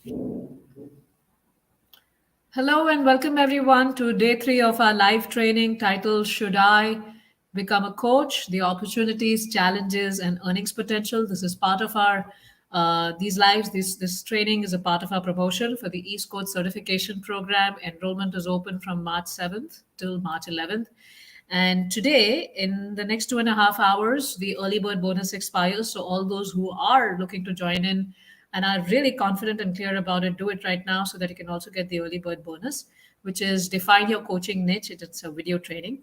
Hello and welcome everyone to day three of our live training titled Should I Become a Coach? The Opportunities, Challenges, and Earnings Potential. This is part of our these lives. This training is a part of our promotion for the East Coast Certification Program. Enrollment is open from March 7th till March 11th. And today, in the next 2.5 hours, the early bird bonus expires. So, all those who are looking to join in and are really confident and clear about it, do it right now so that you can also get the early bird bonus, which is define your coaching niche. It's a video training.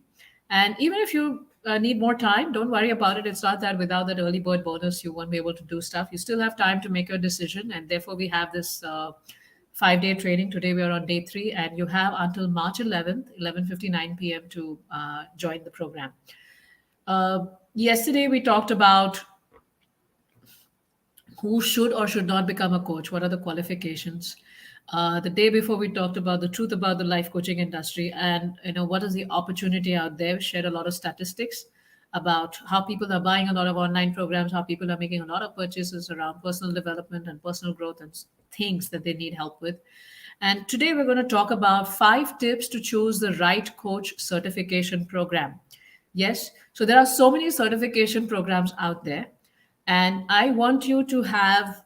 And even if you need more time, don't worry about it. It's not that without that early bird bonus, you won't be able to do stuff. You still have time to make your decision. And therefore, we have this 5 day training. Today we are on day three, and you have until March 11th, 11:59 p.m. to join the program. Yesterday we talked about who should or should not become a coach. What are the qualifications? The day before we talked about the truth about the life coaching industry, and what is the opportunity out there. Shared a lot of statistics about how people are buying a lot of online programs, how people are making a lot of purchases around personal development and personal growth and things that they need help with. And today we're going to talk about 5 tips to choose the right coach certification program. Yes, so there are so many certification programs out there, and I want you to have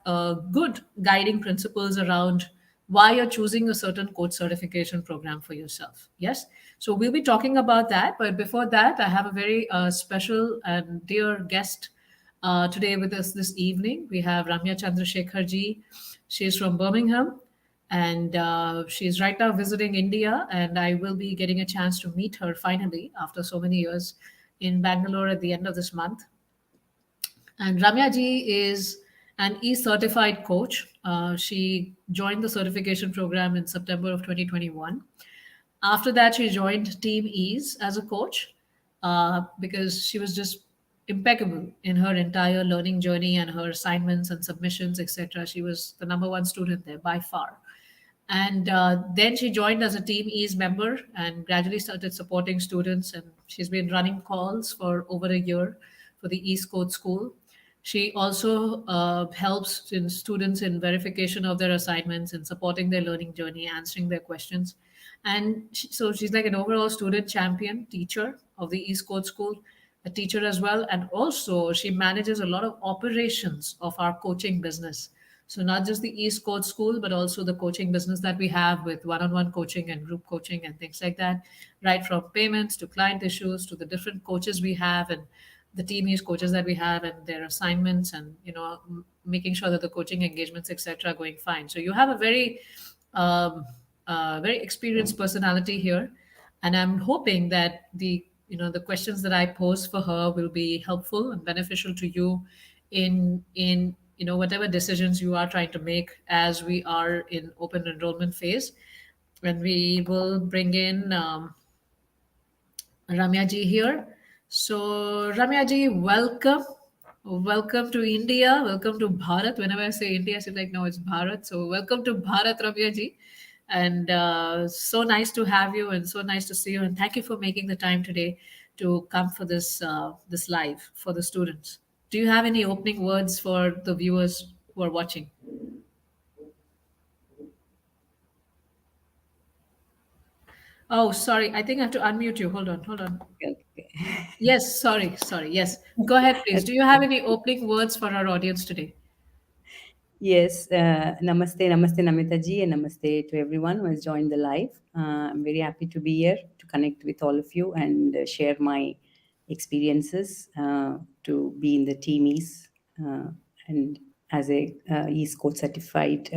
good guiding principles around why you're choosing a certain coach certification program for yourself. Yes, so we'll be talking about that. But before that, I have a very special and dear guest today with us this evening. We have Ramya Chandrasekharji. She is from Birmingham, and she's right now visiting India. And I will be getting a chance to meet her finally after so many years in Bangalore at the end of this month. And Ramya ji is an e-certified coach. She joined the certification program in September of 2021. After that, she joined Team Ease as a coach because she was just impeccable in her entire learning journey and her assignments and submissions, etc. She was the number one student there by far. And then she joined as a Team Ease member and gradually started supporting students. And she's been running calls for over a year for the East Coast School. She also helps students in verification of their assignments and supporting their learning journey, answering their questions. And so she's like an overall student champion, teacher of the East Coast School, a teacher as well. And also, she manages a lot of operations of our coaching business. So not just the East Coast School, but also the coaching business that we have with one-on-one coaching and group coaching and things like that, right from payments to client issues to the different coaches we have and the team use coaches that we have and their assignments and making sure that the coaching engagements etc are going fine. So you have a um, very experienced personality here, and I'm hoping that the questions that I pose for her will be helpful and beneficial to you in whatever decisions you are trying to make as we are in open enrollment phase. And we will bring in Ramya ji here. So, Ramya ji, welcome. Welcome to India. Welcome to Bharat. Whenever I say India, she's like, no, it's Bharat. So, welcome to Bharat, Ramya ji. And so nice to have you and so nice to see you. And thank you for making the time today to come for this live for the students. Do you have any opening words for the viewers who are watching? Oh, sorry. I think I have to unmute you. Hold on. Hold on. Okay. Yes, sorry, sorry. Yes, go ahead, please. Do you have any opening words for our audience today? Yes, namaste, namaste, Namita ji, and namaste to everyone who has joined the live. I'm very happy to be here to connect with all of you and share my experiences to be in the teamies and as a East Coast certified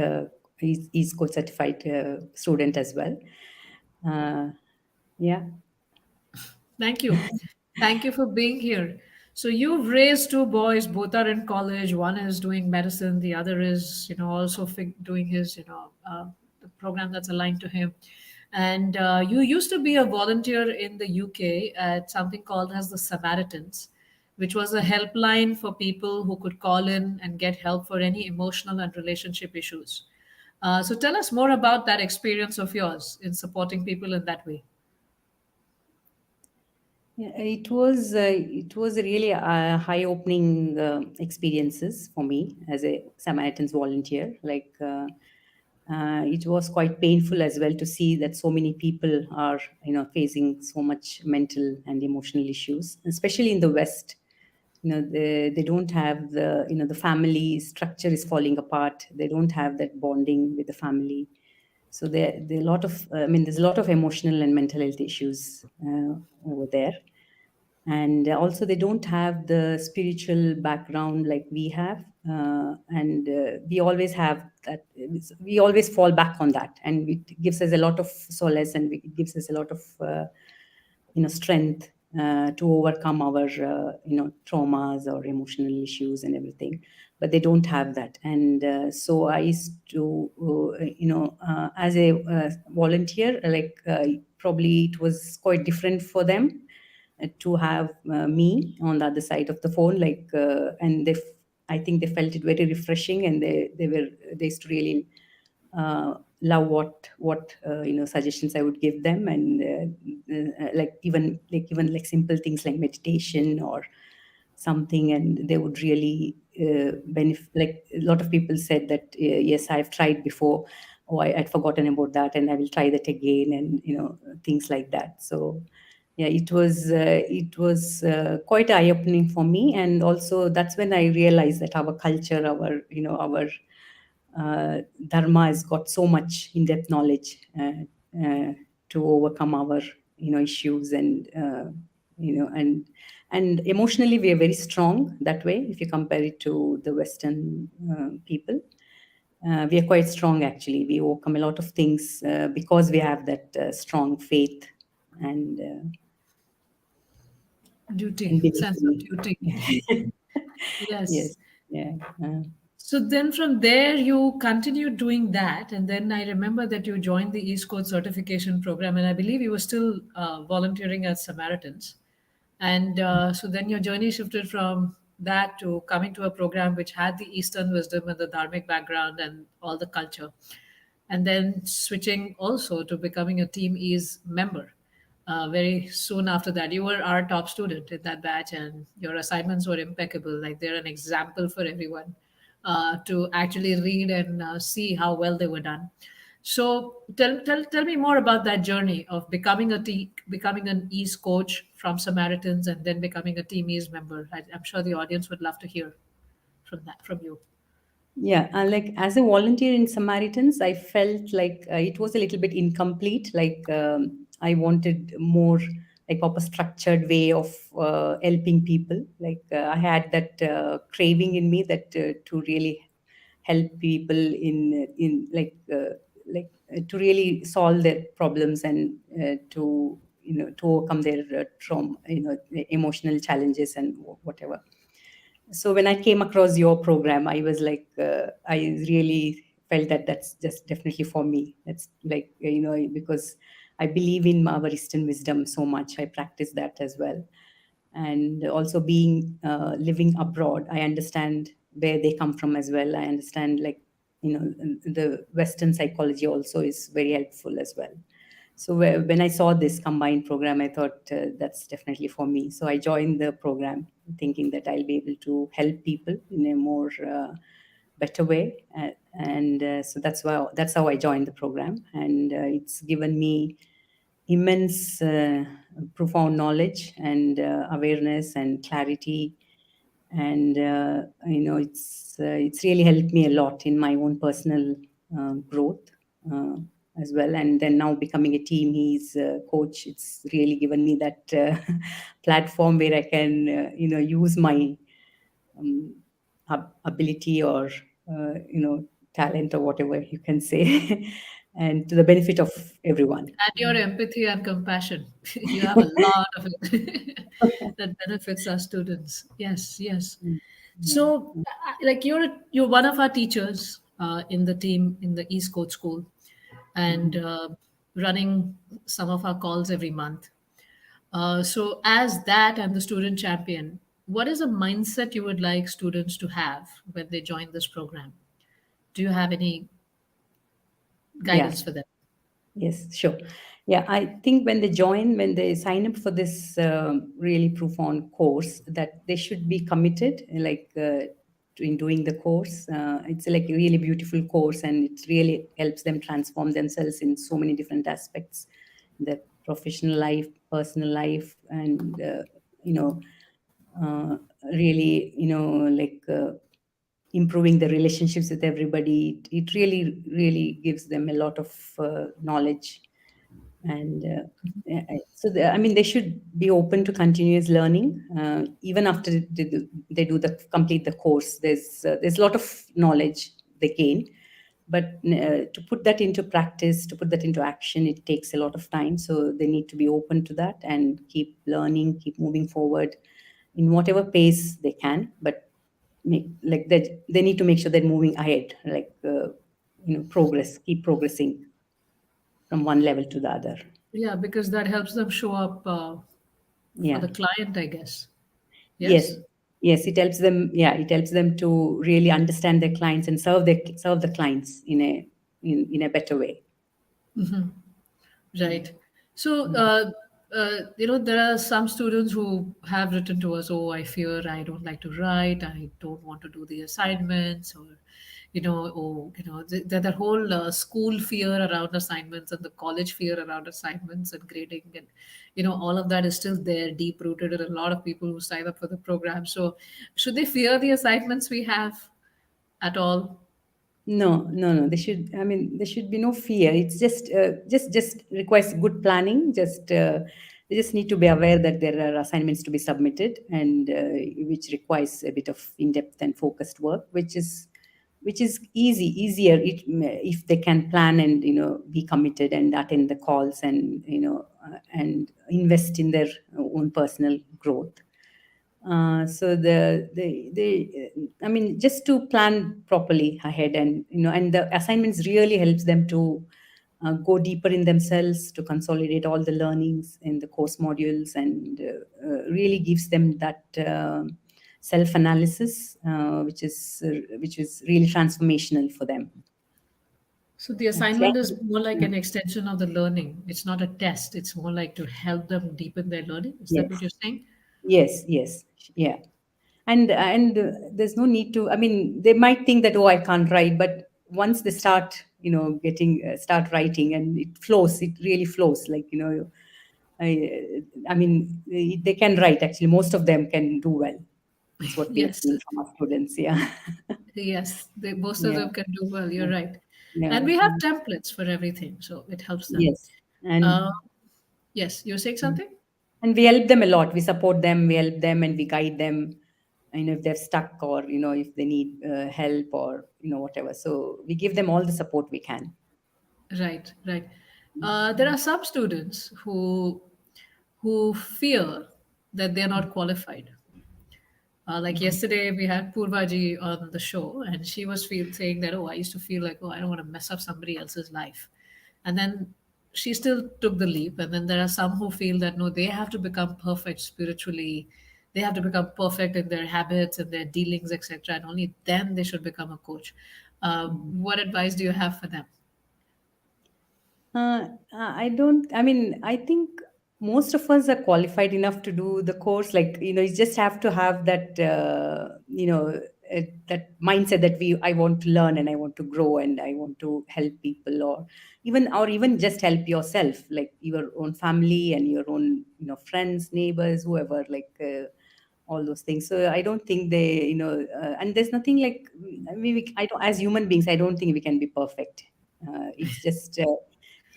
student as well. Uh, yeah. Thank you. Thank you for being here. So you've raised two boys, both are in college. One is doing medicine, the other is, also doing his, the program that's aligned to him. And you used to be a volunteer in the UK at something called as the Samaritans, which was a helpline for people who could call in and get help for any emotional and relationship issues. So tell us more about that experience of yours in supporting people in that way. Yeah, it was really eye-opening experiences for me as a Samaritans volunteer. It was quite painful as well to see that so many people are, facing so much mental and emotional issues, especially in the West. They don't have the family structure is falling apart. They don't have that bonding with the family. So there are a lot of, there's a lot of emotional and mental health issues over there. And also they don't have the spiritual background like we have, and we always have that. We always fall back on that, and it gives us a lot of solace, and it gives us a lot of strength to overcome our traumas or emotional issues and everything. But they don't have that. And so I used to as a volunteer, like, probably it was quite different for them to have me on the other side of the phone, like, and I think they felt it very refreshing, and they used to really love what suggestions I would give them. And like even like simple things like meditation or something, and they would really benefit. Like, a lot of people said that, yes, I've tried before, or I'd forgotten about that, and I will try that again, and things like that. So yeah, it was quite eye opening for me. And also that's when I realized that our culture, our dharma has got so much in-depth knowledge to overcome our issues. And and emotionally we are very strong that way. If you compare it to the Western people, we are quite strong. Actually, we overcome a lot of things because we have that strong faith and Duty, belief sense of in duty. it. Yes. Yes, yeah. So then from there, you continued doing that. And then I remember that you joined the East Coast certification program. And I believe you were still volunteering at Samaritans. And so then your journey shifted from that to coming to a program which had the Eastern wisdom and the dharmic background and all the culture. And then switching also to becoming a Team E's member. Very soon after that, you were our top student in that batch, and your assignments were impeccable. Like they're an example for everyone to actually read and see how well they were done. So tell me more about that journey of becoming an E's coach from Samaritans and then becoming a Team E's member. I'm sure the audience would love to hear from you. Yeah, like as a volunteer in Samaritans, I felt like it was a little bit incomplete. Like, I wanted more like of a structured way of helping people. Like, I had that craving in me that to really help people in to really solve their problems, and to overcome their trauma, emotional challenges and whatever. So when I came across your program, I was like, I really felt that that's just definitely for me. That's like, because I believe in our Eastern wisdom so much. I practice that as well. And also being living abroad, I understand where they come from as well. I understand, like, the Western psychology also is very helpful as well. So when I saw this combined program, I thought, that's definitely for me. So I joined the program thinking that I'll be able to help people in a more better way. And so that's how I joined the program. And it's given me immense, profound knowledge and awareness and clarity. And it's really helped me a lot in my own personal growth uh, as well. And then now becoming a team he's coach, it's really given me that platform where I can use my um, ability or talent or whatever you can say, and to the benefit of everyone. And your empathy and compassion. You have a lot of it that benefits our students. Yes, yes. Yeah. So, like you're one of our teachers in the team in the East Coast School, and Mhm. running some of our calls every month. So, as that and the student champion, what is a mindset you would like students to have when they join this program? Do you have any Yeah. guidance for them? Yes, sure. Yeah, I think when they sign up for this really profound course, that they should be committed. Like, in doing the course. It's like a really beautiful course, and it really helps them transform themselves in so many different aspects, their professional life, personal life, and you know, uh, really, improving the relationships with everybody. It really, really gives them a lot of knowledge. And I mean, they should be open to continuous learning, even after they do the complete the course. There's a lot of knowledge they gain, but to put that into practice, to put that into action, it takes a lot of time. So they need to be open to that and keep learning, keep moving forward in whatever pace they can. But like that, they need to make sure they're moving ahead, like progress, keep progressing from one level to the other. Yeah, because that helps them show up for Yeah. the client, I guess. Yes. Yes. Yes, it helps them. Yeah, it helps them to really understand their clients and serve the clients in a better way. Right. So, there are some students who have written to us, oh, I fear I don't like to write, I don't want to do the assignments, or, that whole school fear around assignments and the college fear around assignments and grading. And, all of that is still there, deep rooted in a lot of people who sign up for the program. So, should they fear the assignments we have at all? No, no, no. They should. I mean, there should be no fear. It's just requires good planning. They just need to be aware that there are assignments to be submitted, and which requires a bit of in-depth and focused work, which is easier if they can plan and be committed and attend the calls and and invest in their own personal growth. So I mean, just to plan properly ahead, and and the assignments really helps them to go deeper in themselves, to consolidate all the learnings in the course modules, and really gives them that self analysis, which is really transformational for them. So the assignment is more like an extension of the learning. It's not a test. It's more like to help them deepen their learning. Is that what Yes, you're saying? yes, yes, yeah. And there's no need to. I mean, they might think that, oh, I can't write, but once they start getting start writing, and it flows, it really flows, like I mean, they can write. Actually, most of them can do well. That's what we have Yes. seen from our students. Yeah. Yes. Most of Yeah. them can do well. You're Yeah. right. Yeah. And we have templates for everything, so it helps them. Yes. Uh, And yes, you're saying something? and we help them a lot. We support them, we help them, and we guide them, if they're stuck, or if they need help, or whatever. So we give them all the support we can. Right, right. There are some students who fear that they're not qualified. Like yesterday, we had Purvaji on the show, and she was saying that, oh, I used to feel like, oh, I don't want to mess up somebody else's life. And then she still took the leap. And then there are some who feel that, no, they have to become perfect spiritually. They have to become perfect in their habits and their dealings, etc. And only then they should become a coach. What advice do you have for them? I don't. I mean, I think most of us are qualified enough to do the course. Like, you just have to have that, that mindset that I want to learn, and I want to grow, and I want to help people, or even just help yourself, like your own family and your own, friends, neighbors, whoever, like. All those things. So I don't think and there's nothing like, I mean, I don't, as human beings, I don't think we can be perfect. It's just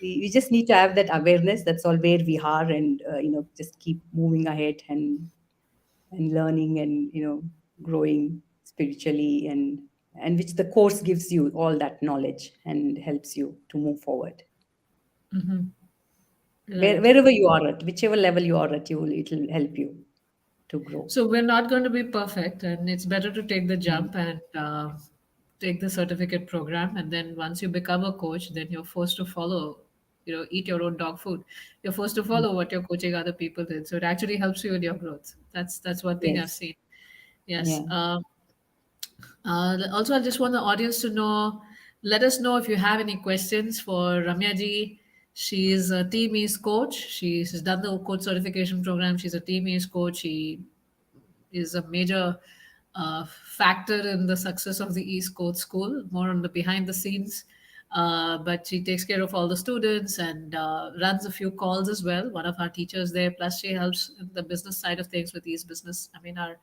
we just need to have that awareness. That's all where we are, and just keep moving ahead, and learning, and growing spiritually, and which the course gives you all that knowledge and helps you to move forward. Right. Wherever you are at, whichever level you are at, it'll help you to grow. So we're not going to be perfect, and it's better to take the jump and take the certificate program. And then once you become a coach, then you're forced to follow, eat your own dog food. You're forced to follow what you're coaching other people in. So it actually helps you in your growth. That's one thing I've Yes. seen. Yes. Yeah. Also, I just want the audience to know. Let us know if you have any questions for Ramya ji. She is a Team East coach. She's done the coach certification program. She's a Team East coach. She is a major factor in the success of the East Coast School, more on the behind the scenes. But she takes care of all the students and runs a few calls as well. One of our teachers there, plus she helps in the business side of things with East Business. I mean, our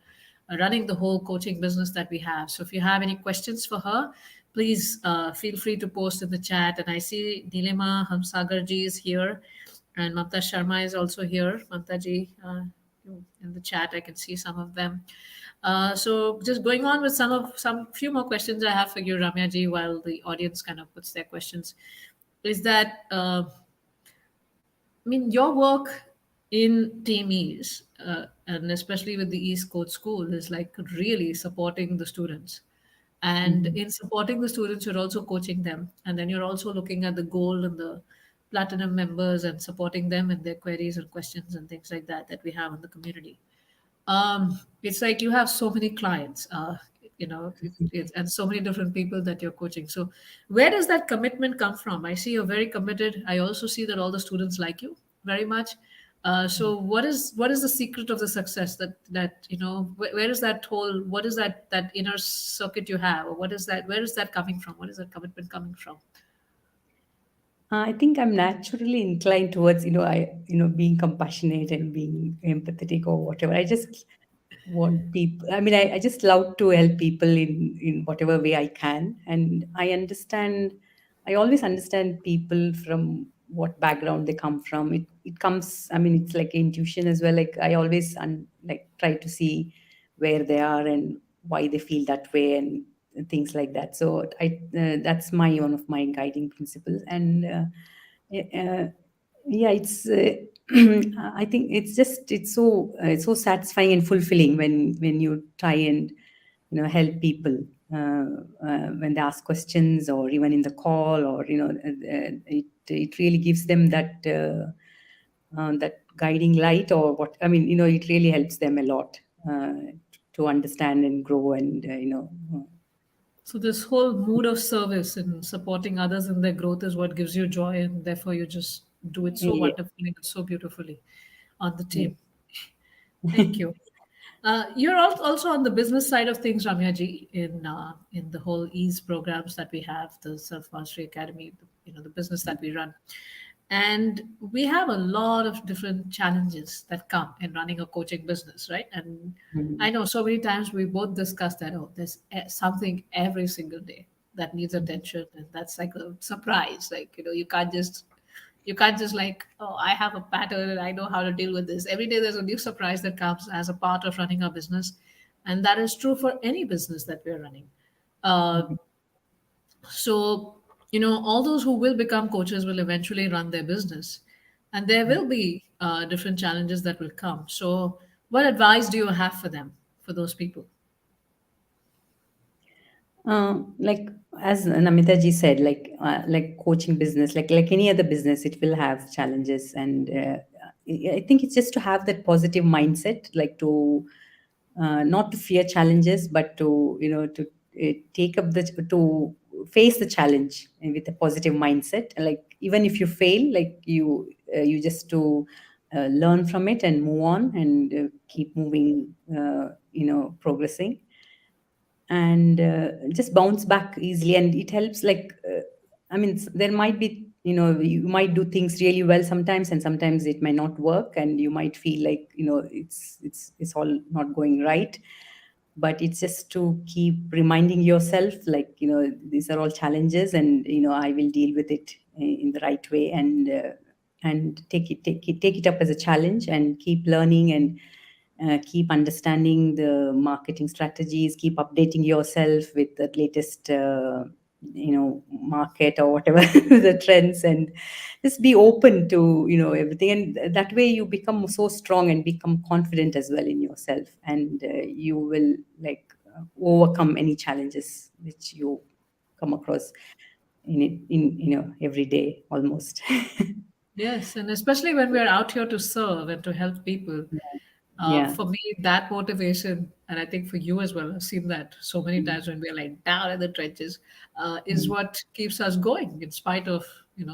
running the whole coaching business that we have. So if you have any questions for her, please feel free to post in the chat. And I see Nilima Hamsagarji is here, and Mamta Sharma is also here. Mamta ji, in the chat, I can see some of them. So just going on with some few more questions I have for you, Ramya ji, while the audience kind of puts their questions, is that I mean, your work in TMEs, and especially with the East Coast School, is like really supporting the students. And Mhm. in supporting the students, you're also coaching them. And then you're also looking at the gold and the platinum members and supporting them in their queries and questions and things like that that we have in the community. It's like you have so many clients, and so many different people that you're coaching. So where does that commitment come from? I see you're very committed. I also see that all the students like you very much. So what is the secret of the success that where is that whole, what is that inner circuit you have, or what is that, where is that coming from, what is that commitment coming from? I think I'm naturally inclined towards, being compassionate and being empathetic or whatever. I just want people. I mean, I just love to help people in whatever way I can, and I always understand people from what background they come from. It comes. I mean, it's like intuition as well. Like I always like try to see where they are and why they feel that way and things like that. So that's my one of my guiding principles. And uh, yeah, it's I think it's so satisfying and fulfilling when you try and help people when they ask questions, or even in the call, or it really gives them that guiding light, or what I mean, it really helps them a lot to understand and grow, and So this whole mood of service and supporting others in their growth is what gives you joy, and therefore you just do it so yeah, wonderfully and so beautifully on the yeah. team. Thank you. You're also on the business side of things, Ramya ji, in the whole ease programs that we have, the Self Mastery Academy, the business that we run, and we have a lot of different challenges that come in running a coaching business, right? And I Mhm. know so many times we both discuss that, oh, there's something every single day that needs attention, and that's like a surprise. Like you can't just like, oh, I have a pattern and I know how to deal with this. Every day there's a new surprise that comes as a part of running a business. And that is true for any business that we're running. Uh, Mhm. so, all those who will become coaches will eventually run their business. And there will be different challenges that will come. So, what advice do you have for them, for those people? Like as Namita ji said, like coaching business, like any other business, it will have challenges, and I think it's just to have that positive mindset, like to not to fear challenges, but to take up the to face the challenge with a positive mindset. Like even if you fail, like you just to learn from it and move on, and keep moving, progressing, and just bounce back easily, and it helps, like I mean, there might be, you might do things really well sometimes, and sometimes it might not work, and you might feel like, it's all not going right, but it's just to keep reminding yourself, like, these are all challenges, and I will deal with it in the right way, and take it up as a challenge, and keep learning, and keep understanding the marketing strategies, keep updating yourself with the latest market, or whatever the trends, and just be open to everything, and that way you become so strong and become confident as well in yourself, and you will, like, overcome any challenges which you come across in every day almost. Yes, and especially when we're out here to serve and to help people. Yeah. For me, that motivation, and I think for you as well, I've seen that so many Mm. times when we're like down in the trenches, is Mm. what keeps us going in spite of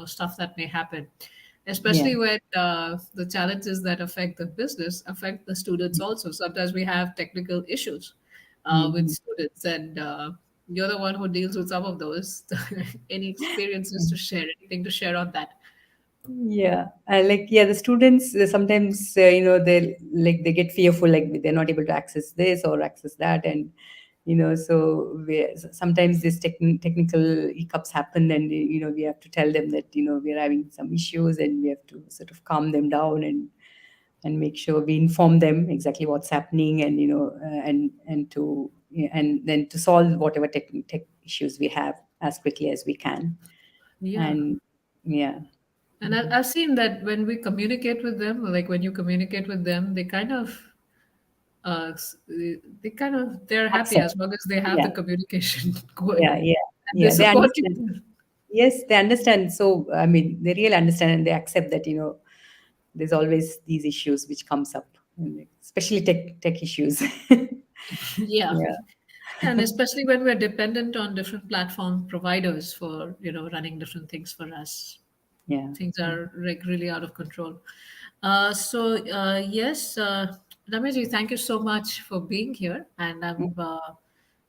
stuff that may happen. Yeah. Especially when the challenges that affect the business affect the students also. Sometimes we have technical issues, with Mhm. students, and you're the one who deals with some of those. Any experiences to share? Anything to share on that? Yeah, like yeah, the students sometimes they like they get fearful, like they're not able to access this or access that, and so sometimes these technical hiccups happen, and we have to tell them that we're having some issues, and we have to sort of calm them down and make sure we inform them exactly what's happening, and and then to solve whatever tech issues we have as quickly as we can, Yeah. and yeah. And I've seen that when we communicate with them, like when you communicate with them, they kind of, they're happy Accept. as long as they have Yeah, the communication going, yeah, yeah, and they yeah. They support understand. you. Yes, they understand. So, I mean, they really understand and they accept that, there's always these issues which comes up, and especially tech issues. Yeah. Yeah, And especially when we're dependent on different platform providers for, running different things for us. yeah. Things are like really out of control. Yes, Ramesh, thank you so much for being here. And Mm,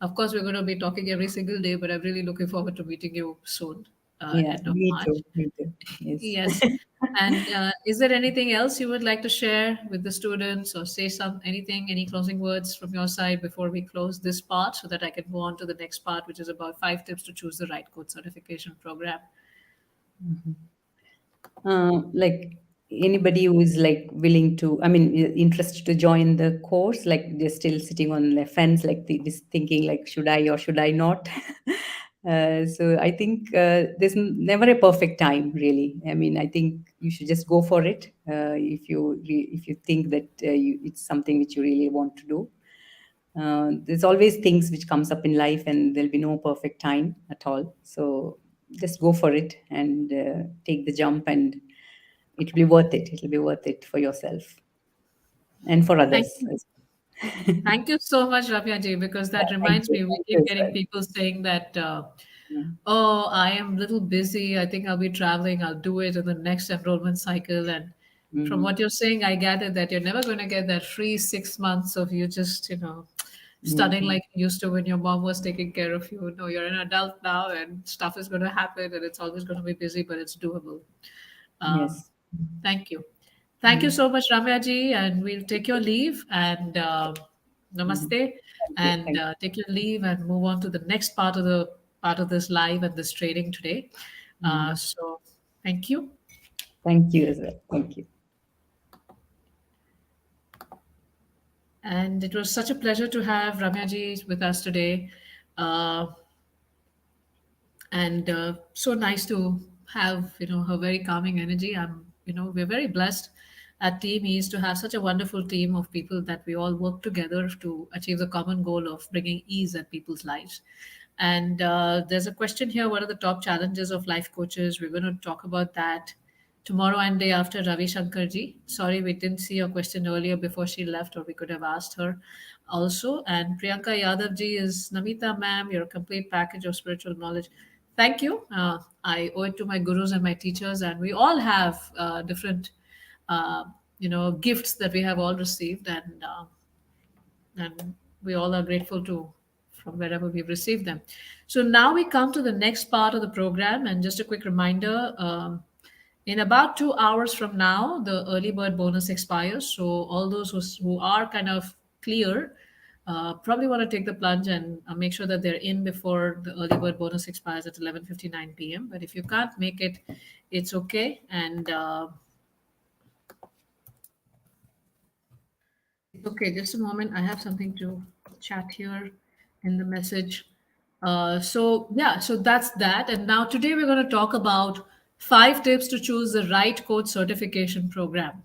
of course, we're going to be talking every single day, but I'm really looking forward to meeting you soon, yeah, end of me March. too. Me too. Yes. Yes. And is there anything else you would like to share with the students, or say anything, any closing words from your side before we close this part, so that I can go on to the next part, which is about 5 tips to choose the right code certification program? Like anybody who is like willing to, I mean, interested to join the course, like they're still sitting on their fence, like this thinking like, should I or should I not? So I think there's never a perfect time, really. I mean, I think you should just go for it if you think that it's something which you really want to do. There's always things which comes up in life, and there'll be no perfect time at all. So just go for it and take the jump, and it'll be worth it. It'll be worth it for yourself and for Thank others you. as Thank you so much, Ramya ji, because well. that Thank reminds you. me, we Thank you keep as getting well. people saying that, Mm, oh, I am a little busy. I think I'll be traveling. I'll do it in the next enrollment cycle. And from mhm, what you're saying, I gather that you're never going to get that free 6 months of you just, studying mhm. like you used to when your mom was taking care of you. No, you're an adult now, and stuff is going to happen, and it's always going to be busy, but it's doable. Um, Yes. Thank you. Thank you Mhm. so much, Ramya ji, and we'll take your leave, and Mhm. namaste, Thank you. and Thank you. take your leave and move on to the next part of this live and this trading today. Mhm. So thank you. Thank you as well. Thank you. And it was such a pleasure to have Ramya ji with us today. Uh, and so nice to have her very calming energy. We're very blessed at Team East to have such a wonderful team of people that we all work together to achieve the common goal of bringing ease at people's lives. And there's a question here: what are the top challenges of life coaches? We're going to talk about that tomorrow and day after. Ravi Shankar ji, sorry we didn't see your question earlier before she left, or we could have asked her also. And Priyanka Yadav ji is, Namita ma'am, you're a complete package of spiritual knowledge. Thank you. I owe it to my gurus and my teachers, and we all have different, uh, gifts that we have all received, and we all are grateful to from wherever we've received them. So now we come to the next part of the program, and just a quick reminder: in about 2 hours from now, the early bird bonus expires. So all those who are kind of clear probably want to take the plunge and make sure that they're in before the early bird bonus expires at 11:59 p.m. But if you can't make it, it's okay. And okay, just a moment. I have something to chat here in the message. So that's that. And now today we're going to talk about 5 tips to choose the right coach certification program.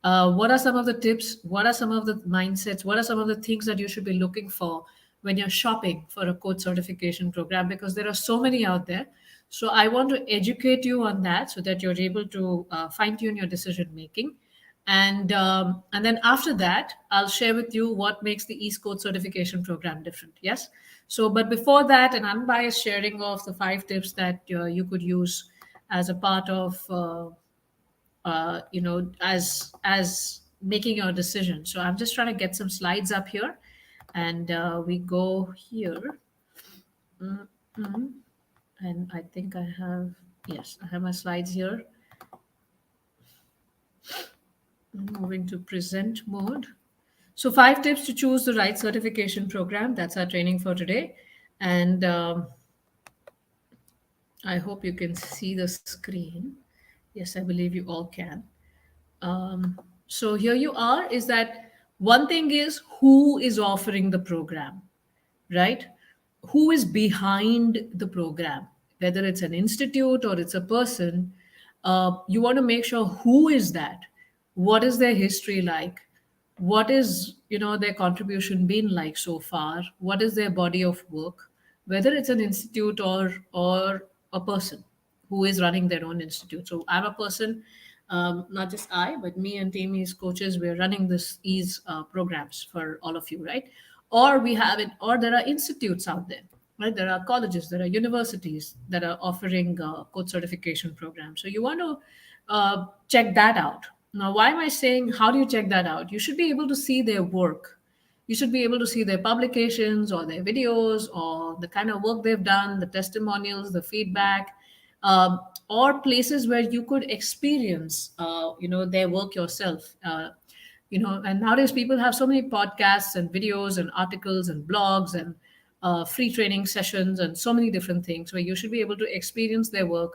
What are some of the tips? What are some of the mindsets? What are some of the things that you should be looking for when you're shopping for a coach certification program? Because there are so many out there. So I want to educate you on that so that you're able to fine tune your decision making. And then after that, I'll share with you what makes the East Coast certification program different. Yes. So, but before that, an unbiased sharing of the 5 tips that you could use as a part of as making your decision. So I'm just trying to get some slides up here, And we go here. Mm, and I think I have, yes, I have my slides here. Moving to present mode. So, 5 tips to choose the right certification program. That's our training for today. And I hope you can see the screen. Yes, I believe you all can. So here you are, is that one thing is who is offering the program, right? Who is behind the program, whether it's an institute or it's a person. You want to make sure who is that, what is their history like, what is their contribution been like so far, what is their body of work, whether it's an institute or a person who is running their own institute. So I'm a person, not just I, but me and team is coaches. We're running this ease programs for all of you, right? Or we have it, or there are institutes out there, right? There are colleges, there are universities that are offering coach certification programs. So you want to check that out. Now, why am I saying how do you check that out? You should be able to see their work. You should be able to see their publications or their videos or the kind of work they've done, the testimonials, the feedback, or places where you could experience, their work yourself. And nowadays people have so many podcasts and videos and articles and blogs and free training sessions and so many different things where you should be able to experience their work,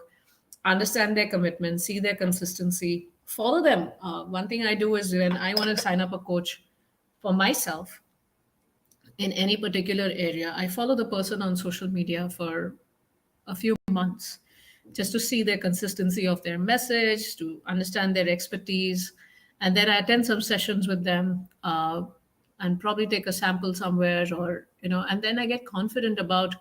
understand their commitment, see their consistency, follow them. One thing I do is when I want to sign up a coach for myself in any particular area, I follow the person on social media for a few months just to see their consistency of their message, to understand their expertise. And then I attend some sessions with them, and probably take a sample somewhere, and then I get confident about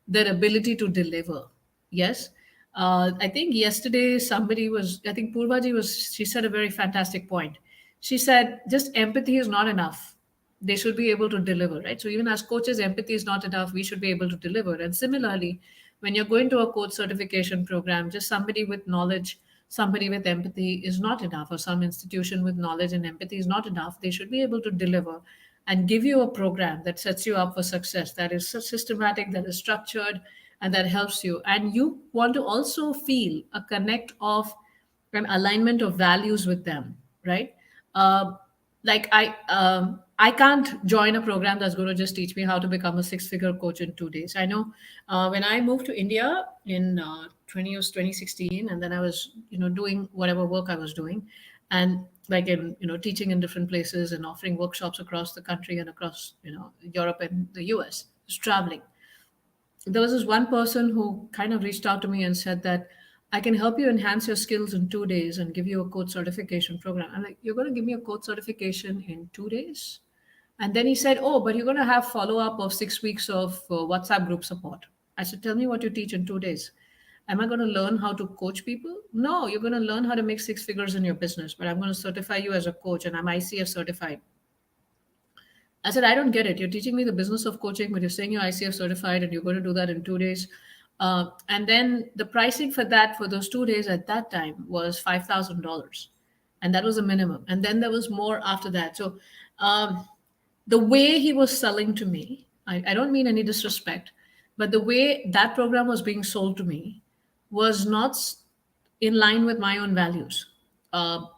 their ability to deliver. Yes. I think yesterday I think Purvaji she said a very fantastic point. She said, just empathy is not enough, they should be able to deliver, right? So even as coaches, empathy is not enough, we should be able to deliver. And similarly, when you're going to a coach certification program, just somebody with knowledge, somebody with empathy is not enough, or some institution with knowledge and empathy is not enough. They should be able to deliver and give you a program that sets you up for success, that is systematic, that is structured, and that helps you. And you want to also feel a connect of an alignment of values with them, right? Uh, like I can't join a program that's going to just teach me how to become a six-figure coach in 2 days. I know when I moved to India in 2016, and then I was doing whatever work I was doing, and like in teaching in different places and offering workshops across the country and across Europe and the US, just traveling. There was this one person who kind of reached out to me and said that I can help you enhance your skills in 2 days and give you a coach certification program. I'm like, you're going to give me a coach certification in 2 days? And then he said, oh, but you're going to have follow up of 6 weeks of WhatsApp group support. I said, tell me what you teach in 2 days. Am I going to learn how to coach people? No, you're going to learn how to make six figures in your business, but I'm going to certify you as a coach and I'm ICF certified. I said, I don't get it. You're teaching me the business of coaching, but you're saying you're ICF certified and you're going to do that in 2 days. And then the pricing for that for those 2 days at that time was $5,000. And that was a minimum. And then there was more after that. So the way he was selling to me, I don't mean any disrespect, but the way that program was being sold to me was not in line with my own values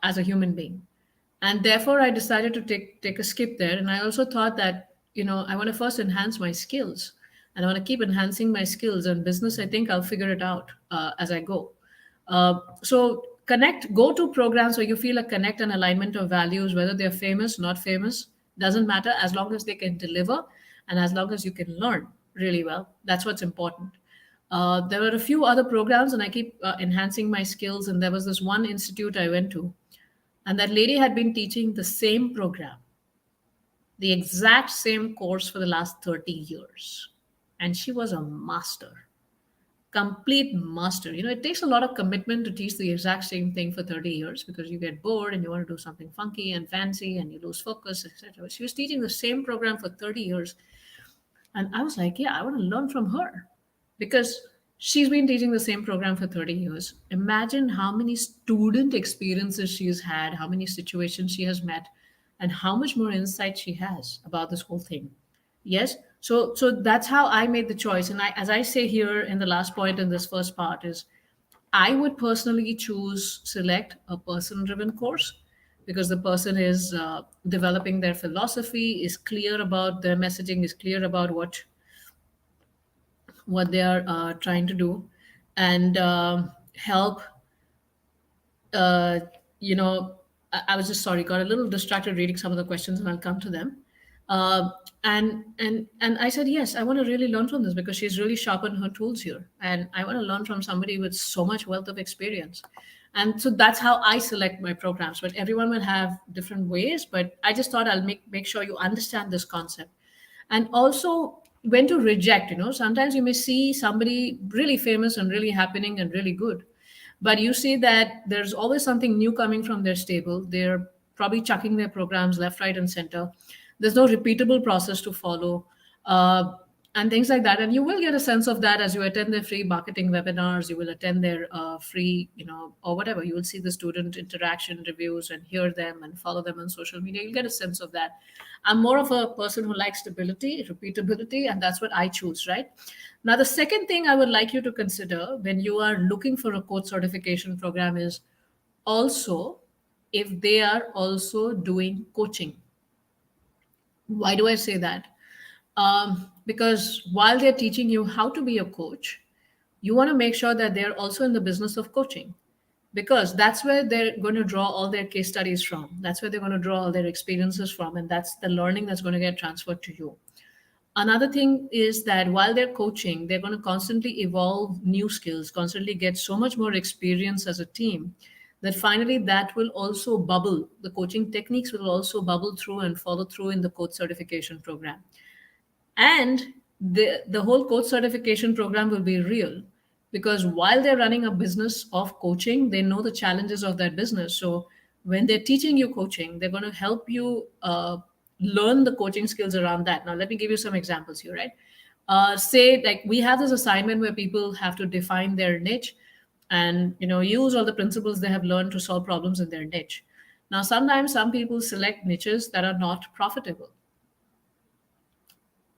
as a human being. And therefore I decided to take a skip there. And I also thought that I want to first enhance my skills, and I want to keep enhancing my skills and business. I think I'll figure it out as I go. So go to programs where you feel a connect and alignment of values, whether they're famous, not famous, doesn't matter, as long as they can deliver and as long as you can learn really well. That's what's important. There were a few other programs, and I keep enhancing my skills. And there was this one institute I went to, and that lady had been teaching the same program, the exact same course for the last 30 years. And she was a master, complete master. It takes a lot of commitment to teach the exact same thing for 30 years because you get bored and you want to do something funky and fancy and you lose focus, etc. She was teaching the same program for 30 years. And I was like, yeah, I want to learn from her because she's been teaching the same program for 30 years. Imagine how many student experiences she's had, how many situations she has met, and how much more insight she has about this whole thing. Yes. So that's how I made the choice. And as I say here in the last point in this first part is I would personally choose select a person driven course because the person is developing their philosophy, is clear about their messaging, is clear about what they are trying to do, and help uh, you know, I was just sorry, got a little distracted reading some of the questions, and I'll come to them. And I said, yes, I want to really learn from this because she's really sharpened her tools here, and I want to learn from somebody with so much wealth of experience. And so that's how I select my programs. But everyone will have different ways. But I just thought I'll make sure you understand this concept, and also when to reject. Sometimes you may see somebody really famous and really happening and really good, but you see that there's always something new coming from their stable. They're probably chucking their programs left, right, and center. There's no repeatable process to follow, uh, and things like that. And you will get a sense of that as you attend their free marketing webinars. You will attend their free, or whatever. You will see the student interaction reviews and hear them and follow them on social media. You'll get a sense of that. I'm more of a person who likes stability, repeatability, and that's what I choose, right? Now, the second thing I would like you to consider when you are looking for a coach certification program is also if they are also doing coaching. Why do I say that? Because while they're teaching you how to be a coach, you want to make sure that they're also in the business of coaching, because that's where they're going to draw all their case studies from. That's where they're going to draw all their experiences from. And that's the learning that's going to get transferred to you. Another thing is that while they're coaching, they're going to constantly evolve new skills, constantly get so much more experience as a team that finally that will also bubble. The coaching techniques will also bubble through and follow through in the coach certification program. And the whole coach certification program will be real, because while they're running a business of coaching, they know the challenges of that business. So when they're teaching you coaching, they're going to help you learn the coaching skills around that. Now let me give you some examples here, right? Say like we have this assignment where people have to define their niche and use all the principles they have learned to solve problems in their niche. Now sometimes some people select niches that are not profitable,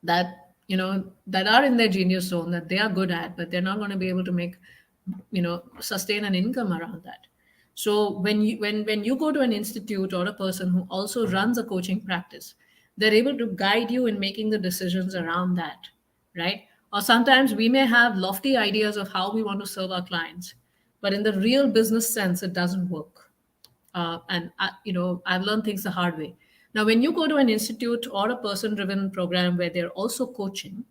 that are in their genius zone, that they are good at, but they're not going to be able to make sustain an income around that. So when you go to an institute or a person who also runs a coaching practice, they're able to guide you in making the decisions around that, right? Or sometimes we may have lofty ideas of how we want to serve our clients, but in the real business sense it doesn't work. And I've learned things the hard way. Now when you go to an institute or a person driven program where they're also coaching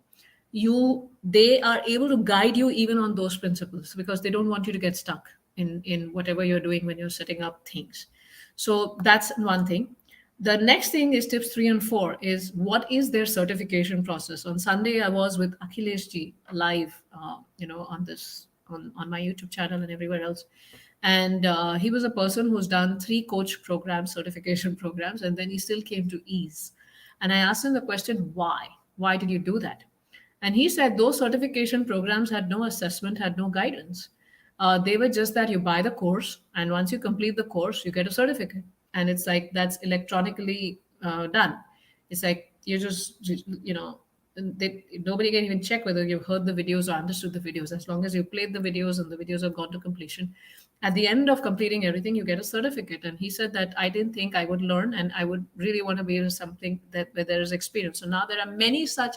you, they are able to guide you even on those principles, because they don't want you to get stuck in whatever you're doing when you're setting up things. So that's one thing. The next thing is tips 3 and 4 is what is their certification process. On Sunday I was with Akhilesh ji live, on this on my YouTube channel and everywhere else. And he was a person who's done 3 coach programs, certification programs, and then he still came to ease. And I asked him the question, why did you do that? And he said those certification programs had no assessment, had no guidance. They were just that you buy the course, and once you complete the course, you get a certificate. And it's like that's electronically done. It's like you just, nobody can even check whether you've heard the videos or understood the videos. As long as you played the videos and the videos have gone to completion, at the end of completing everything, you get a certificate. And he said that I didn't think I would learn, and I would really want to be in something that where there is experience. So now there are many such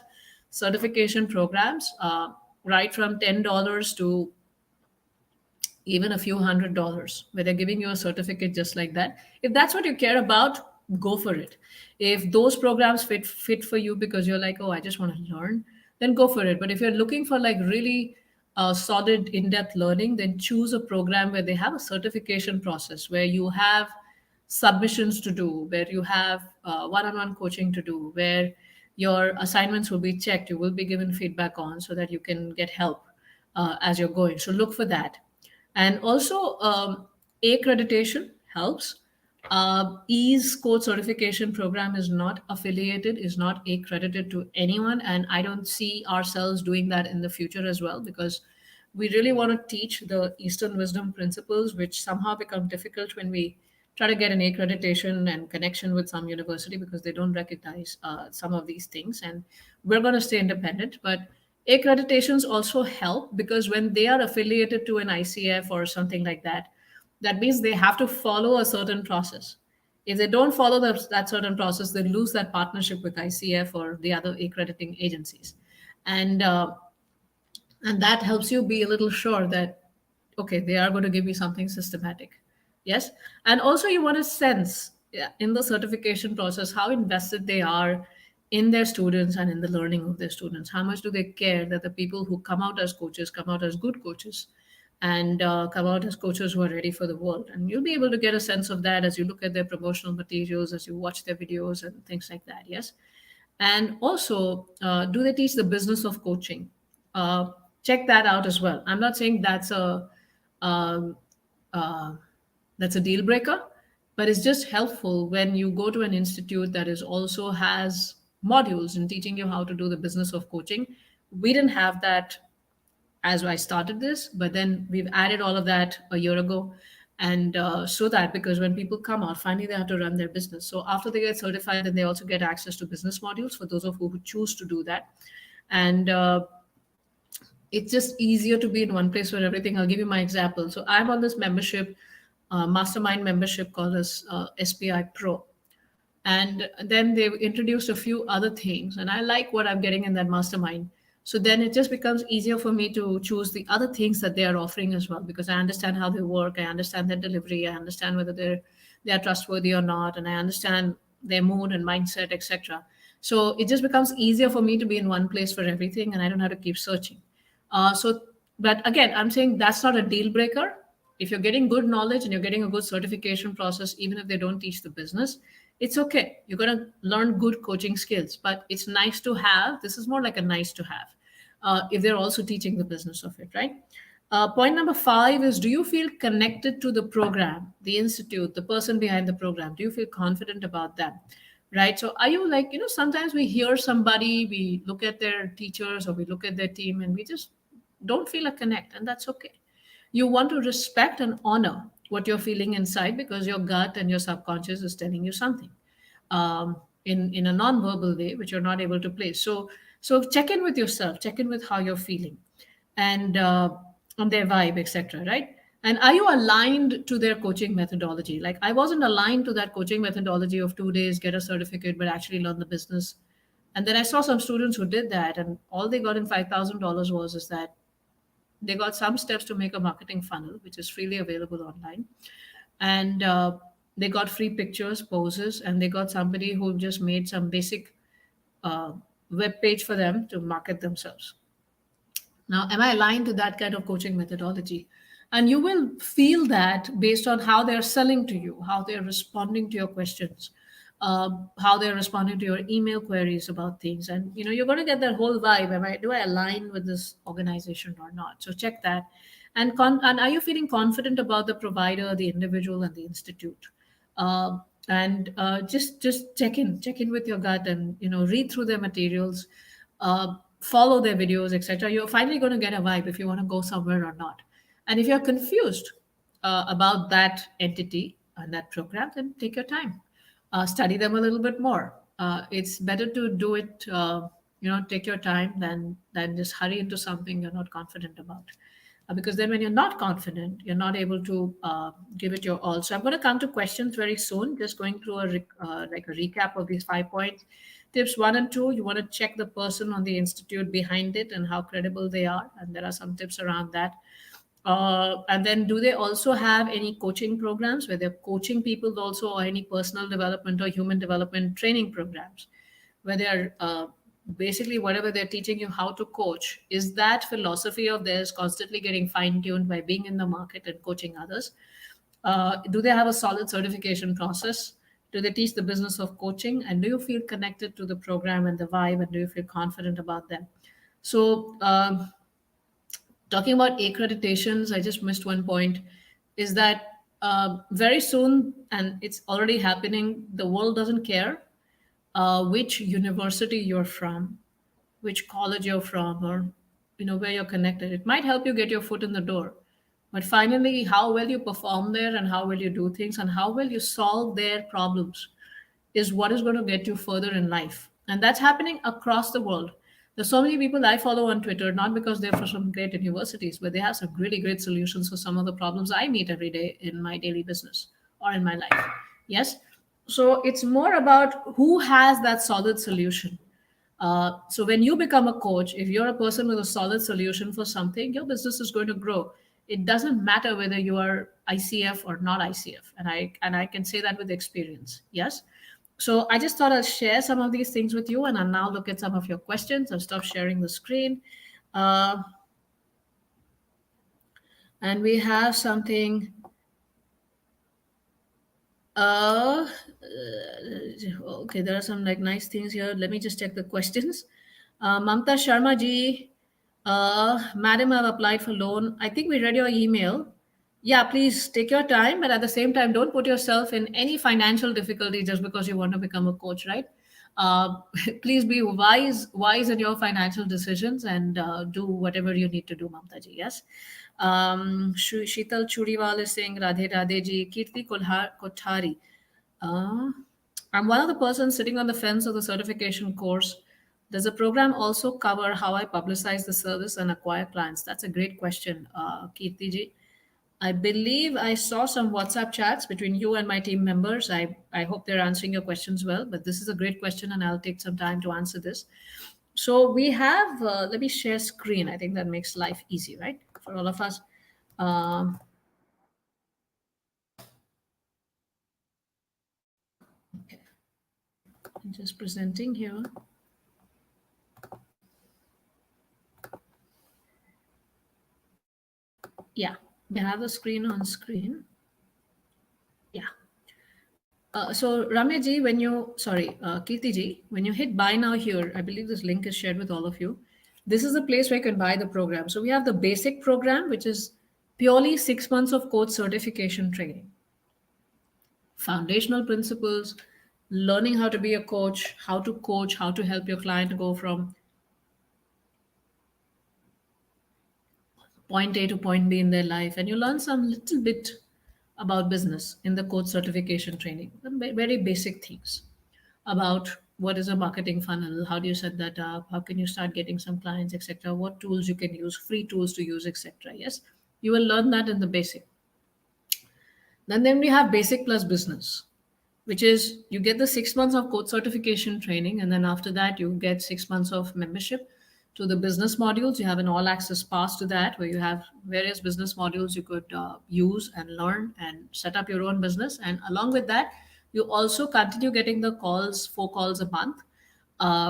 certification programs, right from $10 to even a few $100s, where they're giving you a certificate just like that. If that's what you care about, go for it. If those programs fit for you because you're like, oh, I just want to learn, then go for it. But if you're looking for like really solid in-depth learning, then choose a program where they have a certification process, where you have submissions to do, where you have one-on-one coaching to do, where your assignments will be checked, you will be given feedback on, so that you can get help as you're going. So look for that. And also, accreditation helps. Ease code certification program is not affiliated, is not accredited to anyone, and I don't see ourselves doing that in the future as well, because we really want to teach the Eastern wisdom principles, which somehow become difficult when we try to get an accreditation and connection with some university because they don't recognize some of these things. And we're going to stay independent. But accreditations also help because when they are affiliated to an ICF or something like that, that means they have to follow a certain process. If they don't follow that certain process, they lose that partnership with ICF or the other accrediting agencies. And and that helps you be a little sure that okay, they are going to give me something systematic. Yes. And also you want to sense, yeah, in the certification process how invested they are in their students and in the learning of their students. How much do they care that the people who come out as coaches come out as good coaches and come out as coaches who are ready for the world. And you'll be able to get a sense of that as you look at their promotional materials, as you watch their videos and things like that. Yes. And also, do they teach the business of coaching? Check that out as well. I'm not saying um, uh, that's a deal breaker, but it's just helpful when you go to an institute that is also has modules in teaching you how to do the business of coaching. We didn't have that as I started this, but then we've added all of that a year ago. And so that because when people come out, finally they have to run their business. So after they get certified, then they also get access to business modules for those of who choose to do that. And it's just easier to be in one place for everything. I'll give you my example. So I'm on this membership, mastermind membership called as SPI Pro, and then they've introduced a few other things and I like what I'm getting in that mastermind. So then it just becomes easier for me to choose the other things that they are offering as well because I understand how they work, I understand their delivery, I understand whether they are trustworthy or not, and I understand their mood and mindset, etc. So it just becomes easier for me to be in one place for everything and I don't have to keep searching. But again, I'm saying that's not a deal breaker. If you're getting good knowledge and you're getting a good certification process, even if they don't teach the business, it's okay. You're going to learn good coaching skills, but it's nice to have. This is more like a nice to have if they're also teaching the business of it, right? Point number 5 is, do you feel connected to the program, the institute, the person behind the program? Do you feel confident about them? Right. So are you like, sometimes we hear somebody, we look at their teachers or we look at their team and we just don't feel a connect, and that's okay. You want to respect and honor what you're feeling inside because your gut and your subconscious is telling you something in a non-verbal way which you're not able to place. So check in with yourself, check in with how you're feeling, and on their vibe, etc. Right? And are you aligned to their coaching methodology? Like I wasn't aligned to that coaching methodology of 2 days, get a certificate, but actually learn the business. And then I saw some students who did that, and all they got in $5,000 was is that they got some steps to make a marketing funnel, which is freely available online, and they got free pictures, poses, and they got somebody who just made some basic uh, web page for them to market themselves. Now, am I aligned to that kind of coaching methodology? And you will feel that based on how they're selling to you, how they're responding to your questions, how they're responding to your email queries about things. And you're going to get that whole vibe. Do I align with this organization or not? So check that. And are you feeling confident about the provider, the individual, and the institute? And just check in with your gut, and read through their materials, follow their videos, etc. You're finally going to get a vibe if you want to go somewhere or not. And if you're confused about that entity and that program, then take your time, study them a little bit more. It's better to do it, take your time than just hurry into something you're not confident about. Because then when you're not confident, you're not able to give it your all. So I'm going to come to questions very soon. Just going through like a recap of these 5 points. Tips 1 and 2: you want to check the person on the institute behind it and how credible they are, and there are some tips around that. And then, do they also have any coaching programs where they're coaching people also, or any personal development or human development training programs where they're basically whatever they're teaching you how to coach, is that philosophy of theirs constantly getting fine tuned by being in the market and coaching others? Do they have a solid certification process? Do they teach the business of coaching? And do you feel connected to the program and the vibe? And do you feel confident about them? So, talking about accreditations, I just missed one point, is that very soon, and it's already happening, the world doesn't care which university you're from, which college you're from, or where you're connected. It might help you get your foot in the door, But finally, how well you perform there and how well you do things and how well you solve their problems is what is going to get you further in life. And that's happening across the world. There's so many people I follow on Twitter, not because they're from some great universities, but they have some really great solutions for some of the problems I meet every day in my daily business or in my life. Yes. So it's more about who has that solid solution. So when you become a coach, if you're a person with a solid solution for something, your business is going to grow. It doesn't matter whether you are ICF or not ICF, and I can say that with experience. Yes. So I just thought I'll share some of these things with you, and I'll now look at some of your questions. I'll stop sharing the screen, uh, and we have something. Okay, there are some like nice things here. Let me just check the questions. Mamta Sharma ji, madam, I've applied for loan. I think we read your email. Yeah, please take your time, but at the same time, don't put yourself in any financial difficulty just because you want to become a coach, right? Uh, please be wise in your financial decisions and do whatever you need to do, Mamta ji. Yes. Sheetal Churiwal is saying Radhe Radhe ji, Kirti Kothari. Uh, I'm one of the persons sitting on the fence of the certification course. Does the program also cover how I publicize the service and acquire clients? That's a great question, Kirti ji. I believe I saw some WhatsApp chats between you and my team members. I hope they're answering your questions well, but this is a great question and I'll take some time to answer this. So we have, let me share screen. I think that makes life easy, right? For all of us. Um, I'm just presenting here. Yeah, we have the screen on screen. Yeah. So Ramya ji, Kirti ji, when you hit buy now here, I believe this link is shared with all of you. This is the place where you can buy the program. So we have the basic program, which is purely 6 months of coach certification training, foundational principles, learning how to be a coach, how to help your client go from point A to point B in their life, and you learn some little bit about business in the coach certification training. Very basic things about what is a marketing funnel, how do you set that up, how can you start getting some clients, etc. What tools you can use, free tools to use, etc. Yes, you will learn that in the basic. Then we have basic plus business, which is you get the 6 months of coach certification training, and then after that you get 6 months of membership to the business modules. You have an all access pass to that, where you have various business modules you could use and learn and set up your own business. And along with that, you also continue getting the calls, 4 calls a month,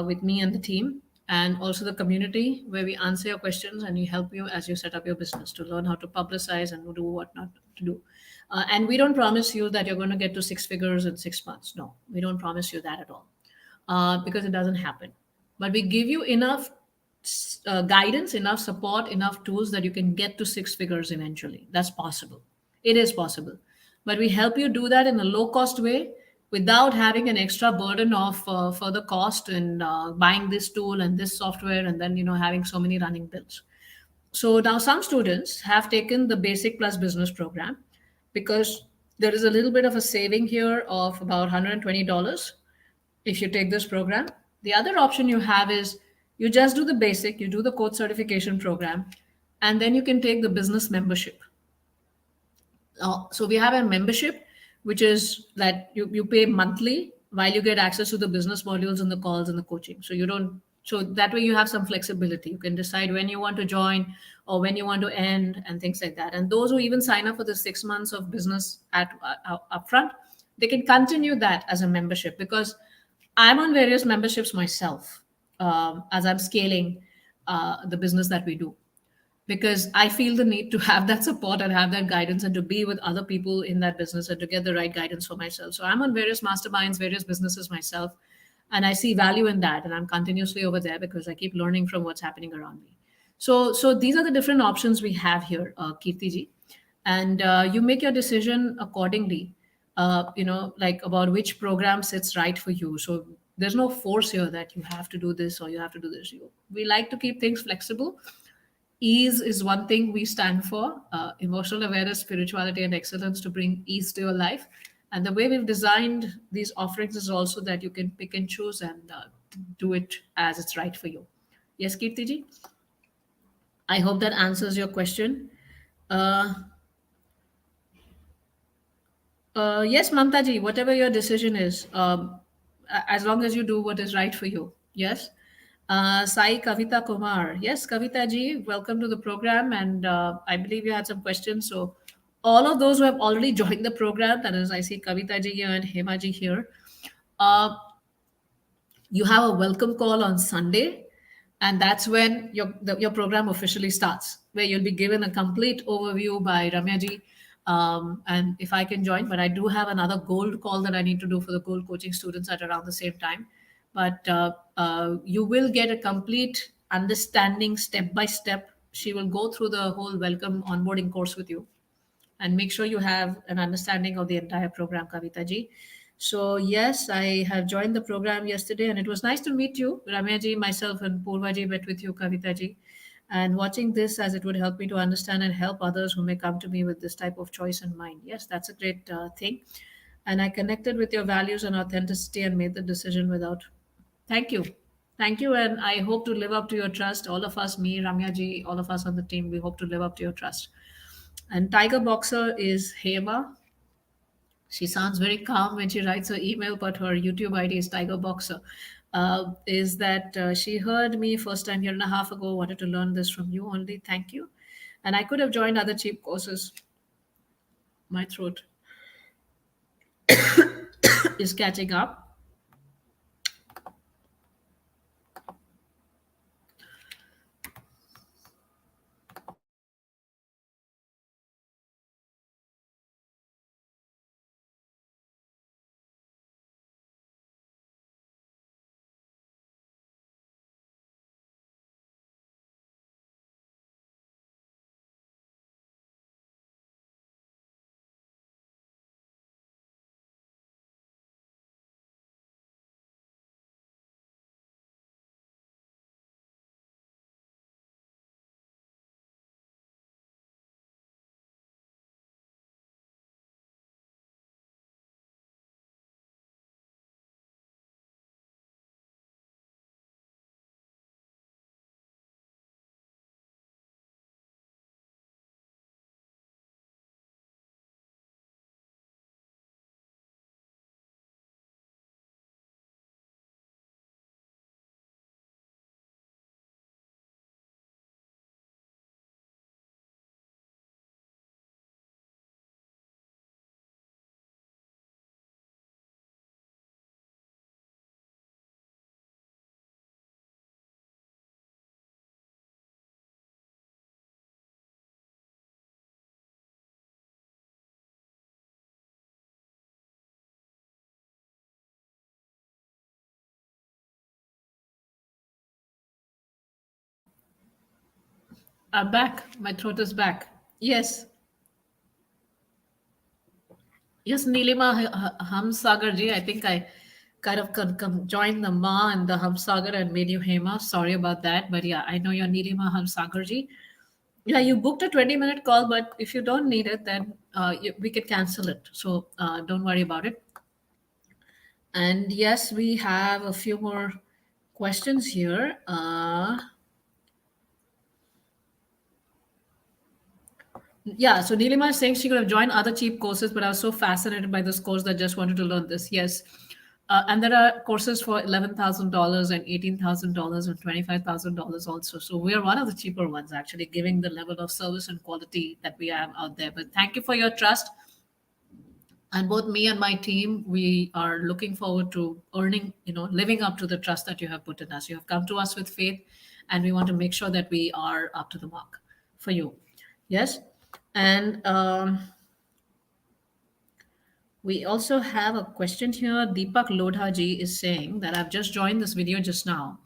with me and the team, and also the community, where we answer your questions and we help you as you set up your business to learn how to publicize and do what not to do. And we don't promise you that you're going to get to 6 figures in 6 months. No, we don't promise you that at all, because it doesn't happen. But we give you enough guidance, enough support, enough tools that you can get to 6 figures eventually. That's possible. It is possible. But we help you do that in a low cost way without having an extra burden of further cost and buying this tool and this software and then having so many running bills. So now some students have taken the basic plus business program because there is a little bit of a saving here of about $120 if you take this program. The other option you have is you just do the basic, you do the coach certification program, and then you can take the business membership. So we have a membership, which is that you pay monthly while you get access to the business modules and the calls and the coaching. So you don't. So that way you have some flexibility. You can decide when you want to join or when you want to end and things like that. And those who even sign up for the 6 months of business at upfront, they can continue that as a membership, because I'm on various memberships myself, as I'm scaling the business that we do, because I feel the need to have that support and have that guidance and to be with other people in that business and to get the right guidance for myself. So I'm on various masterminds, various businesses myself, and I see value in that. And I'm continuously over there because I keep learning from what's happening around me. So these are the different options we have here, Kirti ji, and you make your decision accordingly. Like about which program sits right for you. So there's no force here that you have to do this or you have to do this. We like to keep things flexible, Ease is one thing we stand for, emotional awareness, spirituality, and excellence to bring ease to your life. And the way we've designed these offerings is also that you can pick and choose and do it as it's right for you. Yes, Kirtiji? I hope that answers your question. Uh, yes, Mamtaji, whatever your decision is, as long as you do what is right for you. Yes. Sai Kavita Kumar. Yes, Kavita ji, welcome to the program. And I believe you had some questions. So, all of those who have already joined the program, that is, I see Kavita ji here and Hema ji here. Uh, you have a welcome call on Sunday, and that's when your program officially starts, where you'll be given a complete overview by Ramya ji. And if I can join, but I do have another gold call that I need to do for the gold coaching students at around the same time. But you will get a complete understanding step by step. She will go through the whole welcome onboarding course with you and make sure you have an understanding of the entire program, Kavita ji. So yes, I have joined the program yesterday, and it was nice to meet you, Ramya ji, myself, and Purva ji met with you, Kavita ji. And watching this, as it would help me to understand and help others who may come to me with this type of choice in mind. Yes, that's a great thing. And I connected with your values and authenticity and made the decision without. Thank you. Thank you. And I hope to live up to your trust. All of us, me, Ramya ji, all of us on the team, we hope to live up to your trust. And Tiger Boxer is Hema. She sounds very calm when she writes her email, but her YouTube ID is Tiger Boxer. Is that she heard me first time year and a half ago, wanted to learn this from you only. Thank you. And I could have joined other cheap courses. My throat is catching up. I'm back. My throat is back. Yes. Yes, Nilima Hamsagar ji. I think I kind of joined the Ma and the Hamsagar and made you Hema. Sorry about that. But yeah, I know you're Nilima Hamsagar ji. Yeah, you booked a 20-minute call, but if you don't need it, then we can cancel it. So don't worry about it. And yes, we have a few more questions here. Yeah, so Nilima is saying she could have joined other cheap courses, but I was so fascinated by this course that I just wanted to learn this. Yes. And there are courses for $11,000 and $18,000 and $25,000 also. So we are one of the cheaper ones, actually, giving the level of service and quality that we have out there. But thank you for your trust. And both me and my team, we are looking forward to earning, living up to the trust that you have put in us. You have come to us with faith, and we want to make sure that we are up to the mark for you. Yes. And we also have a question here. Deepak Lodhaji is saying that I've just joined this video just now.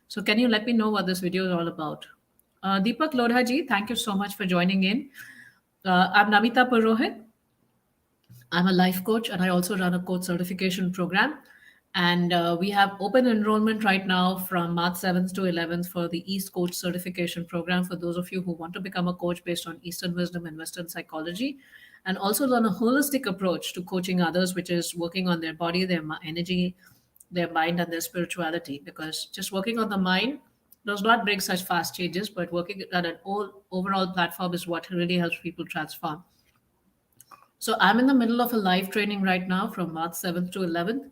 So can you let me know what this video is all about? Deepak Lodhaji, thank you so much for joining in. I'm Namita Purohit. I'm a life coach, and I also run a coach certification program. And we have open enrollment right now from March 7th to 11th for the East Coach Certification Program for those of you who want to become a coach based on Eastern wisdom and Western psychology, and also learn a holistic approach to coaching others, which is working on their body, their energy, their mind, and their spirituality. Because just working on the mind does not bring such fast changes, but working at an overall platform is what really helps people transform. So I'm in the middle of a live training right now from March 7th to 11th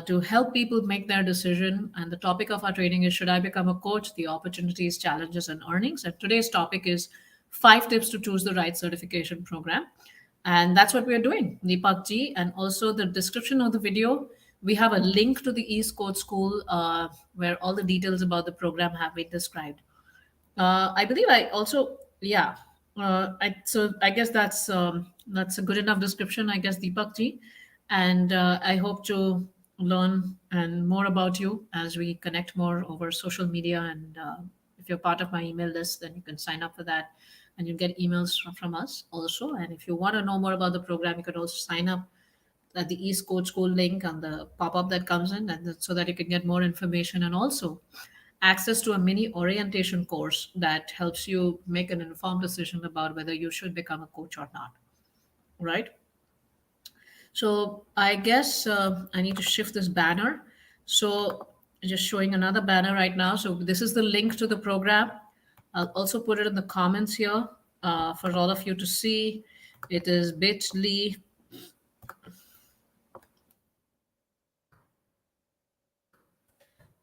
to help people make their decision. And the topic of our training is Should I Become a Coach? The Opportunities, Challenges, and Earnings. And today's topic is 5 tips to choose the right certification program. And that's what we're doing, Deepak ji. And also, the description of the video, we have a link to the East Coast School where all the details about the program have been described. I believe I also, yeah. So I guess that's a good enough description, I guess, Deepak ji. And I hope to learn and more about you as we connect more over social media. And if you're part of my email list, then you can sign up for that, and you get emails from us also. And if you want to know more about the program, you could also sign up at the East Coast School link on the pop-up that comes in, and so that you can get more information, and also access to a mini orientation course that helps you make an informed decision about whether you should become a coach or not. Right. So I guess I need to shift this banner. So just showing another banner right now. So this is the link to the program. I'll also put it in the comments here for all of you to see. It is bit.ly.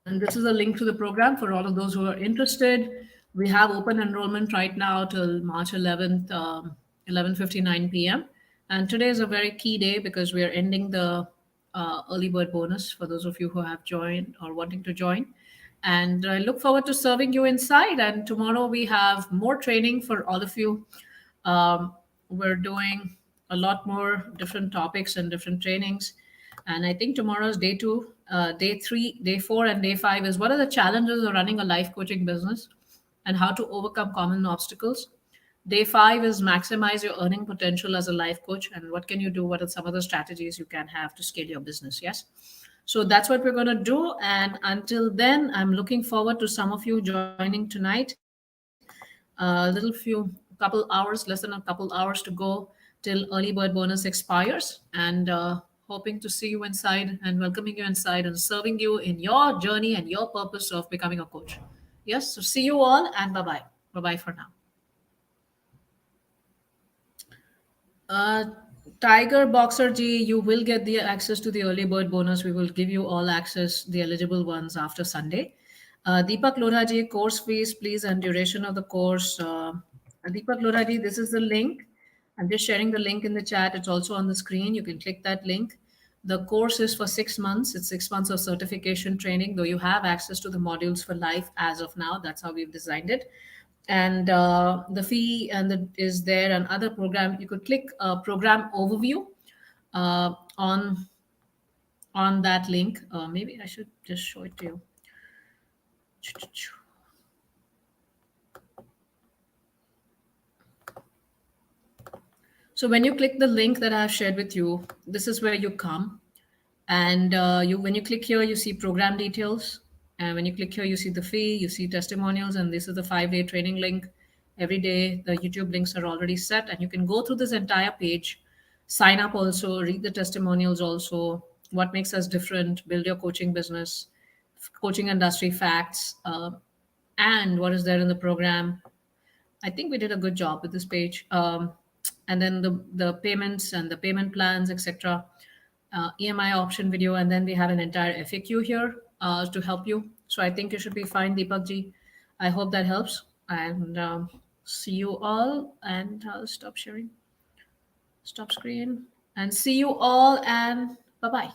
And this is a link to the program for all of those who are interested. We have open enrollment right now till March 11th, 11:59 p.m. And today is a very key day because we are ending the early bird bonus for those of you who have joined or wanting to join. And I look forward to serving you inside. And tomorrow we have more training for all of you. We're doing a lot more different topics and different trainings. And I think tomorrow's day two, day three, day four, and day five is what are the challenges of running a life coaching business and how to overcome common obstacles. Day five is maximize your earning potential as a life coach and what can you do? What are some other strategies you can have to scale your business? Yes. So that's what we're going to do. And until then, I'm looking forward to some of you joining tonight. Couple hours, less than a couple hours to go till early bird bonus expires. And hoping to see you inside and welcoming you inside and serving you in your journey and your purpose of becoming a coach. Yes. So see you all and bye bye. Bye bye for now. Uh, Tiger Boxer G, you will get the access to the early bird bonus. We will give you all access, the eligible ones, after Sunday. Deepak Lodha ji, course fees, please, and duration of the course. Deepak Lodha ji, this is the link. I'm just sharing the link in the chat. It's also on the screen. You can click that link. The course is for 6 months. It's 6 months of certification training, though you have access to the modules for life as of now. That's how we've designed it. And the fee is there, and other program. You could click program overview on that link. Maybe I should just show it to you. So when you click the link that I've shared with you, this is where you come. And when you click here, you see program details. And when you click here, you see the fee, you see testimonials, and this is the 5-day training link. Every day, the YouTube links are already set, and you can go through this entire page, sign up also, read the testimonials also, what makes us different, build your coaching business, coaching industry facts, and what is there in the program. I think we did a good job with this page. And then the payments and the payment plans, etc. EMI option video, and then we have an entire FAQ here to help you. So I think you should be fine, Deepak ji. I hope that helps. And see you all. And stop sharing, stop screen, and see you all. And bye bye.